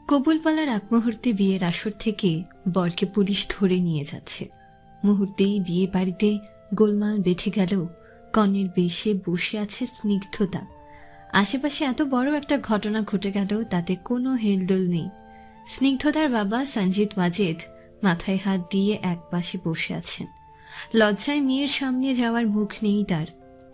কবুল বলার আগ মুহূর্তে বিয়ের আসর থেকে বরকে পুলিশ ধরে নিয়ে যাচ্ছে। মুহূর্তেই বিয়ে বাড়িতে গোলমাল বেঁধে গেল। কনের বেশে বসে আছে স্নিগ্ধতা। আশেপাশে এত বড় একটা ঘটনা ঘটে গেল, তাতে কোনো হেলদোল নেই। স্নিগ্ধতার বাবা সঞ্জিত ওয়াজেদ মাথায় হাত দিয়ে একপাশে বসে আছেন। লজ্জায় মেয়ের সামনে যাওয়ার মুখ নেই তার।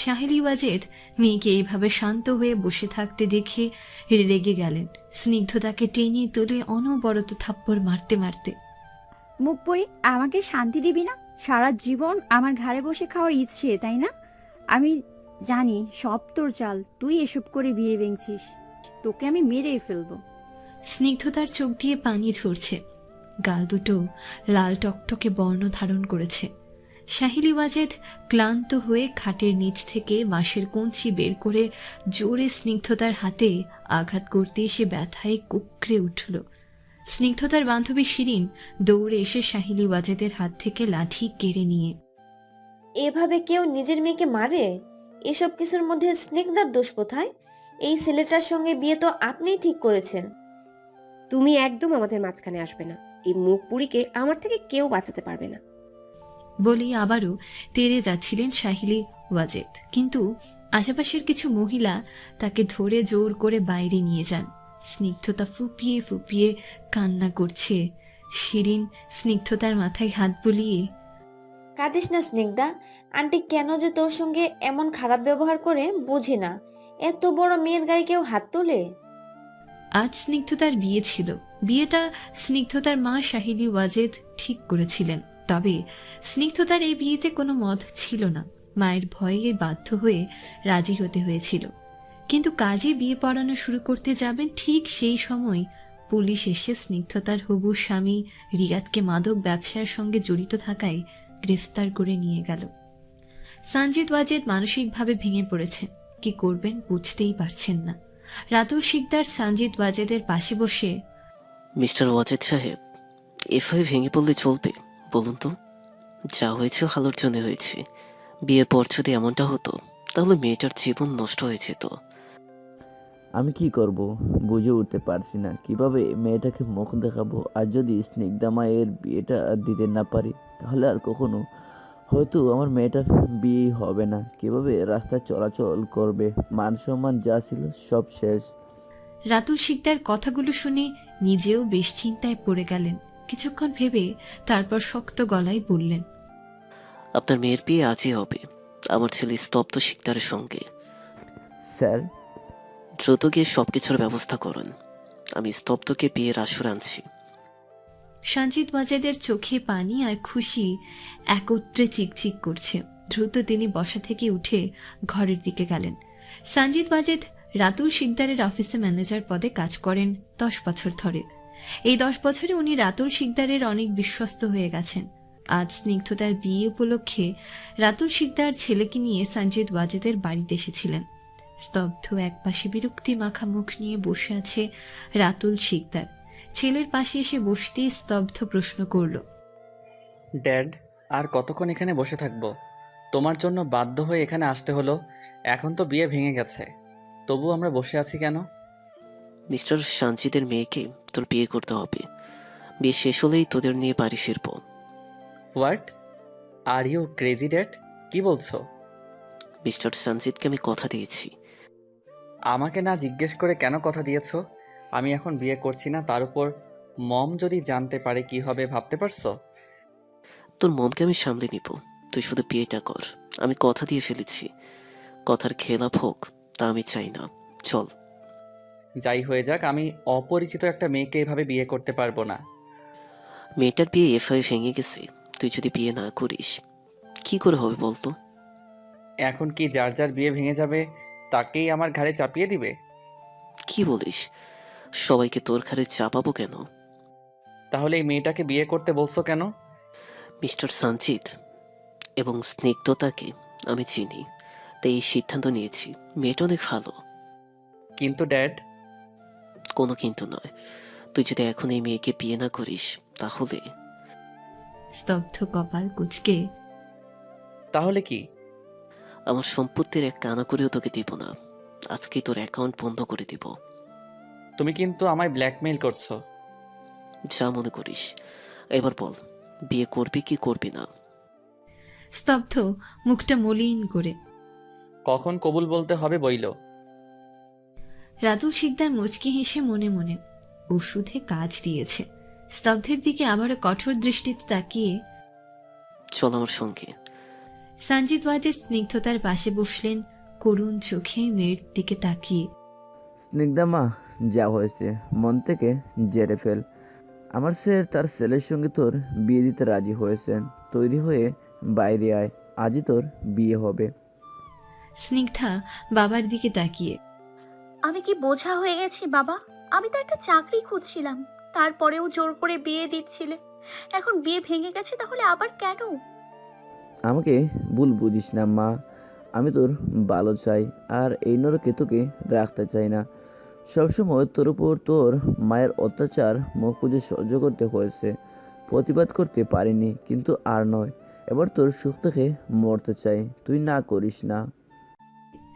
সাহেলি ওয়াজেদ মেয়েকে এইভাবে শান্ত হয়ে বসে থাকতে দেখে রেগে গেলেন। স্নিগ্ধতাকে টেনে তুলে অনবরত থাপ্পড় মারতে মারতে, মুখ পড়ি, আমাকে শান্তি দিবি না? সারা জীবন আমার ঘাড়ে বসে খাওয়ার ইচ্ছে, তাই না? আমি জানি সব তোর চাল, তুই এসব করে বিয়ে ভেঙছিস। তোকে আমি মেরেই ফেলবো। স্নিগ্ধতার চোখ দিয়ে পানি ঝরছে, গাল দুটো লাল টকটকে বর্ণ ধারণ করেছে। সাহেলি ওয়াজেদ ক্লান্ত হয়ে খাটের নিচ থেকে বাঁশের কঞ্চি বের করে জোরে স্নিগ্ধতার হাতে আঘাত করতে এসে ব্যথায় কুকড়ে উঠল। স্নিগ্ধতার বান্ধবী শিরিন দৌড়ে এসে সাহেলি ওয়াজেদের হাত থেকে লাঠি কেড়ে নিয়ে, এভাবে কেউ নিজের মেয়েকে মারে? এসব কিছুর মধ্যে স্নিগ্ধার দোষ কোথায়? এই ছেলেটার সঙ্গে বিয়ে তো আপনিই ঠিক করেছেন। তুমি একদম আমাদের মাঝখানে আসবে না। এই মুখ পুরীকে আমার থেকে কেউ বাঁচাতে পারবে না। বলেই আবারও তেড়ে যাচ্ছিলেন সাহেলি ওয়াজেদ, কিন্তু আশেপাশের কিছু মহিলা তাকে ধরে জোর করে বাইরে নিয়ে যান। স্নিগ্ধতা ফুপিয়ে ফুপিয়ে কান্না করছে। শিরিন স্নিগ্ধতার মাথায় হাত বুলিয়ে, কাঁদিস না স্নিগ্ধা, আন্টি কেন যে তোর সঙ্গে এমন খারাপ ব্যবহার করে বুঝি না। এত বড় মেয়ের গায়ে কেউ হাত তোলে? আজ স্নিগ্ধতার বিয়ে ছিল। বিয়েটা স্নিগ্ধতার মা সাহেলি ওয়াজেদ ঠিক করেছিলেন। তবে স্নিগ্ধতার এই বিয়েতে কোনো মত ছিল না। মায়ের ভয়ে বাধ্য হয়ে রাজি হতে হয়েছিল। কিন্তু কাজে বিয়ে পড়ানো শুরু করতে যাবেন ঠিক সেই সময় পুলিশ এসে স্নিগ্ধতার হবু স্বামী রিয়াদকে মাদক ব্যবসার সঙ্গে জড়িত থাকায় গ্রেফতার করে নিয়ে গেল। সঞ্জিত ওয়াজেদ মানসিকভাবে ভেঙে পড়েছেন। কি করবেন বুঝতেই পারছেন না। রাতুল শিকদার সঞ্জিত ওয়াজেদের পাশে বসে, মিস্টার ওয়াজেদ সাহেব, এভাবে ভেঙে পড়লে চলবে বলুন তো? যা হয়েছে ভালোর জন্য হয়েছে। বিয়ের পর যদি এমনটা হতো তাহলে মেয়েটার জীবন নষ্ট হয়ে যেত। আমি কি করব বুঝে উঠতে পারছি না, কিভাবে মেয়েটাকে মুখ দেখাবো। আর যদি স্নিগ্ধা মায়ের বিয়েটা দিতে না পারি তাহলে আর কখনো হয়তো আমার মেয়েটার বিয়ে হবে না। কিভাবে রাস্তায় চলাচল করবে? মান সম্মান যা ছিল সব শেষ। রাতুল শিকদার কথাগুলো শুনে নিজেও বেশ চিন্তায় পড়ে গেলেন। কিছুক্ষণ ভেবে তারপর শক্ত গলায় বললেন, আপনার মেয়ের বিয়ে আজই হবে আমার ছেলে স্তব্ধ শিকদারের সঙ্গে। স্যার, দ্রুত গিয়ে সবকিছুর ব্যবস্থা করুন। আমি স্তব্ধকে বিয়ের আসর আনছি। সঞ্জিত ওয়াজেদের চোখে পানি আর খুশি একত্রে চিকচিক করছে। দ্রুত তিনি বসা থেকে উঠে ঘরের দিকে গেলেন। সঞ্জিত ওয়াজেদ রাতুল শিকদারের অফিসে ম্যানেজার পদে কাজ করেন 10 বছর ধরে। এই 10 বছরে উনি রাতুল শিকদারের অনেক বিশ্বস্ত হয়ে গেছেন। আজ স্নিগ্ধতার বিয়ে উপলক্ষে রাতুল শিকদার ছেলেকে নিয়ে সঞ্জিত ওয়াজেদের বাড়িতে এসেছিলেন। স্তব্ধ একপাশে বিরক্তি মাখা মুখ নিয়ে বসে আছে রাতুল শিকদার। ছেলের পাশে এসে বসতেই স্তব্ধ প্রশ্ন করল, ড্যাড, আর কতক্ষণ এখানে বসে থাকবো? তোমার জন্য বাধ্য হয়ে এখানে আসতে হলো। এখন তো বিয়ে ভেঙে গেছে, তবু আমরা বসে আছি কেন? মিস্টার সঞ্জিতের মেয়েকে তোর বিয়ে করতে হবে। বিয়ে শেষ হলেই তোদের নিয়ে বাড়ি ফিরবো। What are you crazy dad? কি বলছো? মিস্টার সঞ্জিতকে আমি কথা দিয়েছি। আমাকে না জিজ্ঞেস করে কেন কথা দিয়েছো? আমি এখন বিয়ে করছি না, তার উপর মম যদি জানতে পারে কি হবে ভাবতে পারছো? তোর মনকে আমি সামলে নিব, তুই শুধু বিয়েটা কর। আমি কথা দিয়ে ফেলেছি, কথার খেলাপ হোক তা আমি চাই না। চল। যাই হয়ে যাক, আমি অপরিচিত একটা মেয়েকে এভাবে বিয়ে করতে পারবো না। মেয়েটার বিয়ে এভাবে ভেঙে গেছে, তুই যদি বিয়ে না করিস কি করে হবে বলতো? এখন কি যার যার বিয়ে ভেঙে যাবে তাকেই আমার ঘাড়ে চাপিয়ে দিবে? কি বলিস? সবাইকে তোর ঘাড়ে চাপাবো কেন? তাহলে এই মেয়েটাকে বিয়ে করতে বলছো কেন? মিস্টার সঞ্জিত এবং স্নিগ্ধতাকে আমি চিনি, তাই এই সিদ্ধান্ত নিয়েছি। মেয়েটা অনেক ভালো। কিন্তু ড্যাড। কোনো কিন্তু নয়। তুই যদি এখন এই মেয়েকে বিয়ে না করিস তাহলে। স্তব্ধ কপাল কুঁচকে, তাহলে কি? আমার সম্পত্তির এক কানা করেও তোকে দিব না। আজকেই তোর অ্যাকাউন্ট বন্ধ করে দিব। তুমি কিন্তু আমায় ব্ল্যাকমেইল করছো। যা মনে করিস। এবার বল, বিয়ে করবি কি করবি না? স্তব্ধ, মুখটা মলিন করে। কখন কবুল বলতে হবে বইলো। রাতুল শিকদার মুচকি হেসে মনে মনে ওষুধে কাজ দিয়েছে। স্তব্ধের দিকে আবারও কঠোর দৃষ্টিতে তাকিয়ে চল আমার সঙ্গে। সঞ্জিত ওয়াজেদ স্নিগ্ধতার পাশে বসলেন, করুণ চোখে মেয়ের দিকে তাকিয়ে। স্নিগ্ধা মা, যা হয়েছে মন থেকে জেরে ফেল। আমার স্যার তার ছেলের সঙ্গে তোর বিয়ে দিতে রাজি হয়েছেন। তৈরি হয়ে বাইরে আয়, আজই তোর বিয়ে হবে। স্নিগ্ধা বাবার দিকে তাকিয়ে। আমি কি বোঝা হয়ে গেছি বাবা? আমি তো একটা চাকরি খুঁজছিলাম, তারপরেও জোর করে বিয়ে দিচ্ছিলে। এখন বিয়ে ভেঙে গেছে, তাহলে আবার কেন? আমাকে ভুল বুঝিস না মা, আমি তোর ভালো চাই আর এই নরকে তোকে রাখতে চাই না। সবসময় তোর উপর তোর মায়ের অত্যাচার মুখ বুজে সহ্য করতে হয়েছে, প্রতিবাদ করতে পারিনি, কিন্তু আর নয়, এবার তোর সুখ থেকে মরতে চাই, তুই না করিস না।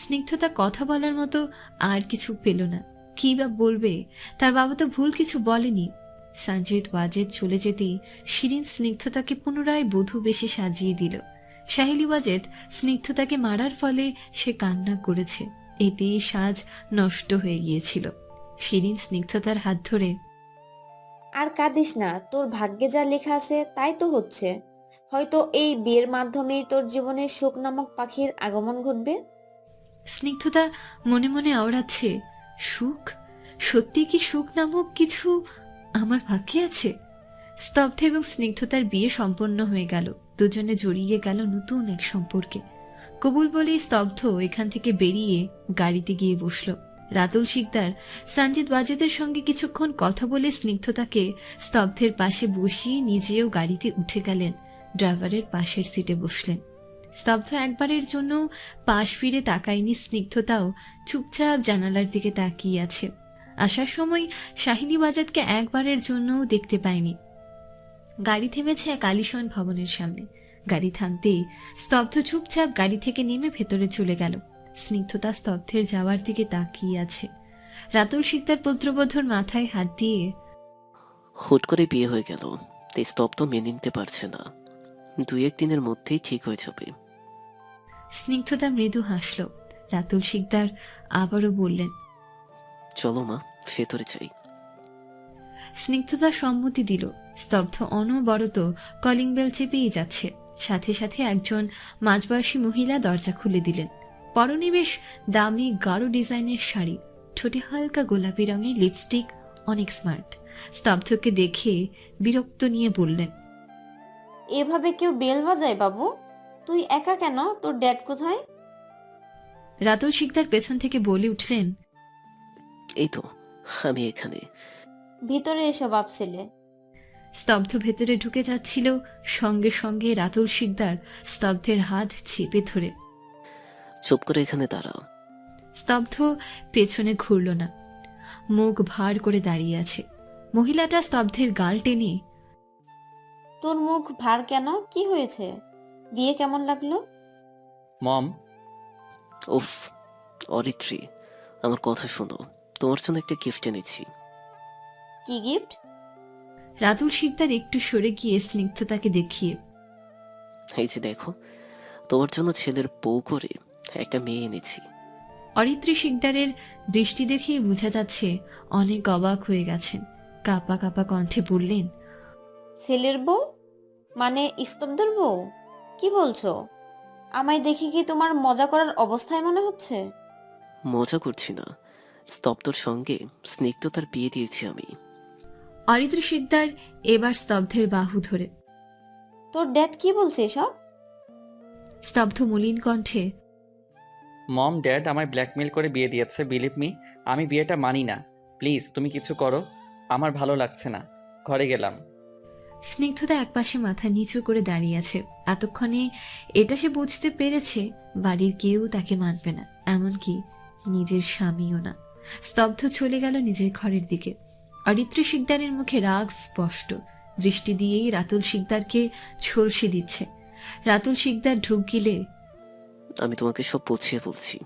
স্নিগ্ধতা কথা বলার মতো আর কিছু পেল না। কি বা বলবে, তার বাবা তো ভুল কিছু বলেনি। সঞ্জিত ওয়াজেদ চলে যেতেই শিরিন স্নিগ্ধতাকে পুনরায় বধূ বেশে সাজিয়ে দিল। সাহেলি ওয়াজেদ স্নিগ্ধতাকে মারার ফলে সে কান্না করেছে, এতে সাজ নষ্ট হয়ে গিয়েছিল। শিরিন স্নিগ্ধতার হাত ধরে, আর কাঁদিস না, তোর ভাগ্যে যা লেখা আছে তাই তো হচ্ছে। হয়তো এই বিয়ের মাধ্যমেই তোর জীবনে সুখ নামক পাখির আগমন ঘটবে। স্নিগ্ধতা মনে মনে আওড়াচ্ছে, সুখ? সত্যি কি সুখ নামক কিছু আমার ভাগ্যে আছে? স্তব্ধ এবং স্নিগ্ধতার বিয়ে সম্পন্ন হয়ে গেল। দুজনে জড়িয়ে গেল নতুন এক সম্পর্কে। কবুল বলেই স্তব্ধ এখান থেকে বেরিয়ে গাড়িতে গিয়ে বসল। রাতুল শিকদার সঞ্জিত ওয়াজেদের সঙ্গে কিছুক্ষণ কথা বলে স্নিগ্ধতাকে স্তব্ধের পাশে বসিয়ে নিজেও গাড়িতে উঠে গেলেন। ড্রাইভারের পাশের সিটে বসলেন। স্তব্ধ একবারের জন্য পাশ ফিরে তাকায়নি। স্নিগ্ধতাও চুপচাপ জানালার দিকে তাকিয়ে আছে। আসার সময় শাহিনী ওয়াজেদকে একবারের জন্যও দেখতে পায়নি। গাড়ি থেমেছে এক আলিশান ভবনের সামনে। গাড়ি থামতেই স্তব্ধ চুপচাপ গাড়ি থেকে নেমে ভেতরে চলে গেল। স্নিগ্ধতা স্তব্ধের যাওয়ার দিকে তাকিয়ে আছে। রাতুল শিকদার পুত্রবধূর মাথায় হাত দিয়ে, হুট করে বিয়ে হয়ে গেল, তাই স্তব্ধ মেনে নিতে পারছে না। 2-1 দিনের মধ্যেই ঠিক হয়ে যাবে। স্নিগ্ধতা মৃদু হাসল। রাতুল শিকদার আবারও বললেন, চলো মা, ভেতরে যাই। স্নিগ্ধতা সম্মতি দিল। স্তব্ধ অনবরত কলিং বেল চেপেই যাচ্ছে। সাথে সাথে একজন মাঝবয়সী মহিলা দরজা খুলে দিলেন। পরনে বেশ দামি গাঢ় ডিজাইনের শাড়ি, ঠোঁটে হালকা গোলাপি রঙের লিপস্টিক, অনেক স্মার্ট। স্তব্ধকে দেখে বিরক্ত নিয়ে বললেন, এভাবে কেউ বেল বাজায় বাবু? তুই একা কেন? তোর ড্যাড কোথায়? রাতুল শিকদার পেছন থেকে বলে উঠলেন, এই তো আমি এখানে। ভিতরে এসো বাপ ছেলে। স্তব্ধ ভেতরে ঢুকে যাচ্ছিল। সঙ্গে সঙ্গে রাতুল শিকদার স্তব্ধের হাত চেপে ধরে। চুপ করে এখানে দাঁড়াও। স্তব্ধ পেছনে ঘুরল না, মুখ ভার করে দাঁড়িয়ে আছে। মহিলাটা স্তব্ধের গাল টেনে, তোর মুখ ভার কেন? কি হয়েছে? বিয়ে কেমন লাগলো? মম, উফ অরিত্রী, আমার কথা শোনো, তোমার জন্য একটা গিফট এনেছি। কি গিফট? রাতুল শিকদার একটু সরে গিয়ে স্নিগ্ধতাকে দেখিয়ে, এই যে দেখো, তোমার জন্য ছেলের বউ করে একটা মেয়ে এনেছি। অরিত্রী শিকদারের দৃষ্টি দেখেই বোঝা যাচ্ছে অনেক অবাক হয়ে গেছেন। কাপা কাপা কণ্ঠে বললেন, ছেলের বউ? মানে স্তব্ধর বউ? কি বলছো? আমায় দেখে কি তোমার মজা করার অবস্থায় মনে হচ্ছে? মজা করছি না, স্তব্ধর সঙ্গে স্নিগ্ধতার বিয়ে দিয়েছি আমি। অরিত্রী শিকদার এবার স্তব্ধের বাহু ধরে। তোর ড্যাড কি বলছে এসব? স্তব্ধ মলিন কণ্ঠে, মম ড্যাড আমায় ব্ল্যাকমেইল করে বিয়ে দিয়েছে, বিলিভ মি। আমি বিয়েটা মানি না। প্লিজ তুমি কিছু করো, আমার ভালো লাগছে না। ঘরে গেলাম। স্নিগ্ধতা একপাশে মাথা নিচু করে দাঁড়িয়ে আছে। এতক্ষণে এটা সে বুঝতে পেরেছে, বাড়ির কেউ তাকে মানবে না, এমনকি নিজের স্বামীও না। স্তব্ধ চলে গেল নিজের ঘরের দিকে। অরিত্রী শিকদারের মুখে রাগ স্পষ্ট, দৃষ্টি দিয়েই রাতুল শিকদারকে ঝলসে দিচ্ছে। রাতুল শিকদার ঢুক গিলে, আমি তোমাকে সব বুঝিয়ে বলছি।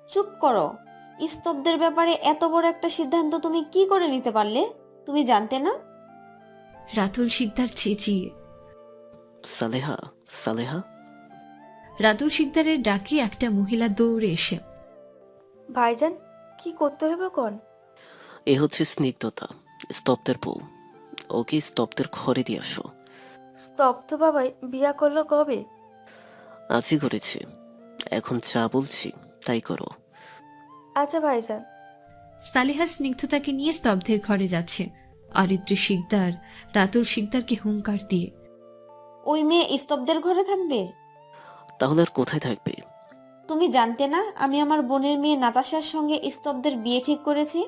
চুপ করো। স্তব্ধের ব্যাপারে এত বড় একটা সিদ্ধান্ত তুমি কি করে নিতে পারলে? তুমি জানতে না? রাতুল শিকদার চেঁচিয়ে। সালেহা, সালেহা। রাতুল শিকদারের ডাকে একটা মহিলা দৌড়ে এসে। ভাইজান, কি করতে হবে কোন? এ হচ্ছে স্নিগ্ধতা, স্তব্ধের বউ। ওকে স্তব্ধের ঘরে দিয়ে আসো। স্তব্ধ বাবাই বিয়া করলো কবে? আজই করেছি। এখন যা বলছি তাই করো। আচ্ছা ভাইজান। সালেহা স্নিগ্ধতাকে নিয়ে স্তব্ধের ঘরে যাচ্ছে। অরিত্রী শিকদার রাতুল শিকদারকে হুঙ্কার দিয়ে। ওই মেয়ে স্তব্ধের ঘরে থাকবে? তাহলে আর কোথায় থাকবে? তুমি জানতে না আমি আমার বোনের মেয়ে নাতাশার সঙ্গে স্তব্ধের বিয়ে ঠিক করেছি?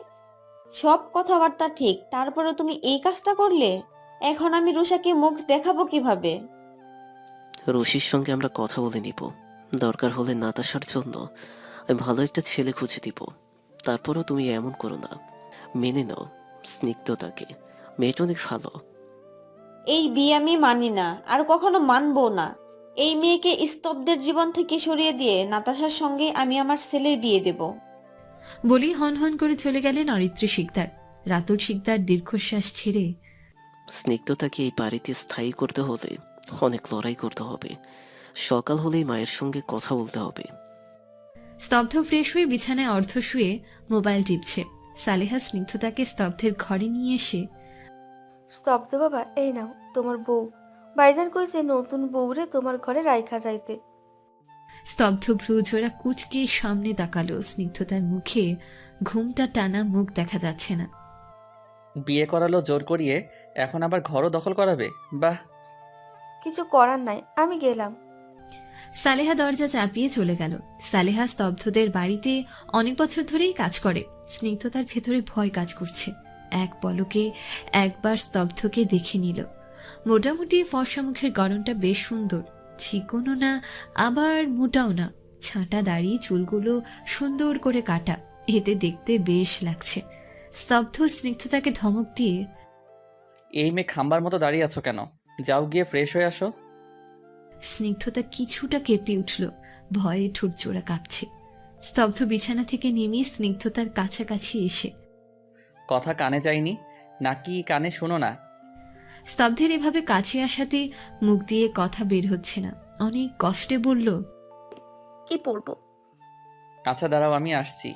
সব কথাবার্তা ঠিক, তারপরে তুমি এই কাজটা করলে। এখন আমি রুষাকে মুখ দেখাবো কিভাবে? রশির সঙ্গে আমরা কথা বলে নিব। দরকার হলে নাতাশার জন্য আমি ভালো একটা ছেলে খুঁজে দিব। তারপরও তুমি এমন করো না। মেনে নাও স্নিগ্ধতাকে, মেয়েটা অনেক ভালো। এই বিয়ে আমি মানি না, আর কখনো মানবো না। এই মেয়েকে স্তব্ধের জীবন থেকে সরিয়ে দিয়ে নাতাশার সঙ্গে আমি আমার ছেলের বিয়ে দেব। বলেই হন হন করে চলে গেলেন অরিত্রী শিকদার। রাতুল শিকদার দীর্ঘশ্বাস ছেড়ে। স্নিগ্ধতাকে এই বাড়িতে স্থায়ী করতে হলে অনেক লড়াই করতে হবে। সকাল হলেই মায়ের সঙ্গে কথা বলতে হবে। স্তব্ধ ফ্রেশ হয়ে বিছানায় অর্ধ শুয়ে মোবাইল টিপছে। সালেহা স্নিগ্ধতাকে স্তব্ধের ঘরে নিয়ে এসে। স্তব্ধ বাবা, এই নাও তোমার বউ। ভাইজান কইছে নতুন বউরে তোমার ঘরে রাইখা যাইতে। স্তব্ধ ভ্রু জোড়া কুচকে সামনে তাকালো। স্নিগ্ধতার মুখে ঘুমটা টানা মুখ দেখা যাচ্ছে না। বিয়ে করালো জোর করিয়ে, এখন আবার ঘরও দখল করাবে? বাহ। কিছু করার নাই, আমি গেলাম। সালেহা দরজা চাপিয়ে চলে গেল। সালেহা স্তব্ধদের বাড়িতে অনেক বছর ধরেই কাজ করে। স্নিগ্ধতার ভেতরে ভয় কাজ করছে। এক পলকে একবার স্তব্ধকে দেখে নিল। মোটামুটি ফর্সা মুখের গড়নটা বেশ সুন্দর, চিকনও না আবার মোটাও না। ছাঁটা দাড়ি, চুলগুলো সুন্দর করে কাটা, এতে দেখতে বেশ লাগছে। স্তব্ধ স্নিগ্ধতাকে ধমক দিয়ে। এই মেয়ে খাম্বার মতো দাঁড়িয়ে আছো কেন? যাও গিয়ে ফ্রেশ হয়ে আসো। স্নিগ্ধতা কিছুটা কেঁপে উঠল, ভয়ে ঠোঁট জোড়া কাঁপছে। স্তব্ধ বিছানা থেকে নেমে স্নিগ্ধতার কাছাকাছি এসে। কথা কানে যায়নি নাকি কানে শোনো না? স্তব্ধের এভাবে কাছে আসাতে মুখ দিয়ে কথা বের হচ্ছে না। অনেক কষ্টে বলল। কি পরবো? আচ্ছা দাঁড়াও, আমি আসছি।